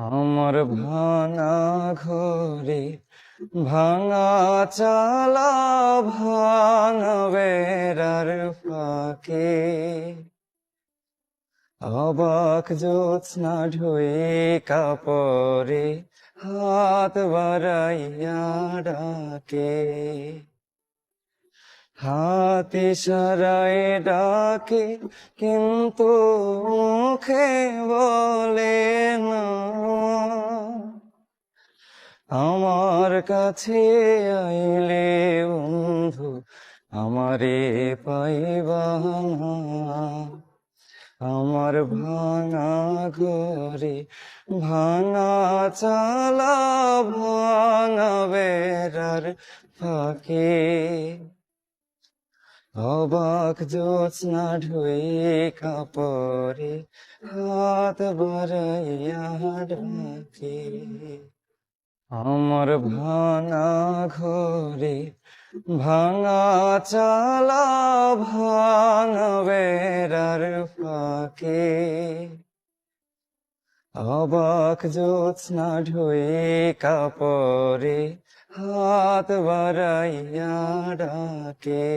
আমার ভাঙা ঘরে ভাঙা চালা ভাঙা বেড়ার ফাঁকে অবাক জ্যোৎস্না ঢুয়ে কাপড়ে হাত বাড়াইয়া ডাকে, হাত ইশারায় ডাকে কিন্তু মুখে বলে না। আমার কাছে আইলে বন্ধু আমারে পাইবা না। আমার ভাঙা ঘরে ভাঙা চালা ভাঙা বেড়ার ফাঁকে অবাক জ্যোৎস্না ঢুয়ে কাপড়ে হাত বাড়াইয়া ডাকে। আমার ভাঙা ঘরে ভাঙা চালা ভাঙা বেড়ার ফাঁকে অবাক জ্যোৎস্না ঢুয়ে কাপড়ে হাত বাড়াইয়া ডাকে,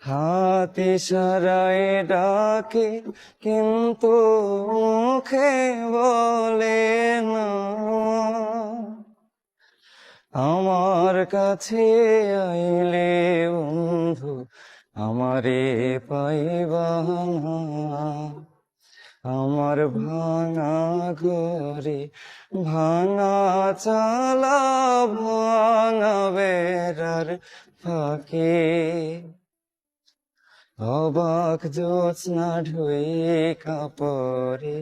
হাত ইশারায় ডাকে কিন্তু মুখে বলে না। আমার কাছে আইলে বন্ধু আমারে পাইবা না। আমার ভাঙা ঘরে ভাঙা চালা ভাঙা বেড়ার ফাঁকে অবাক জ্যোৎস্না ঢুয়ে কাপড়ে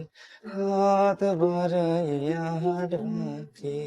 হাত বাড়াইয়া ডাকে।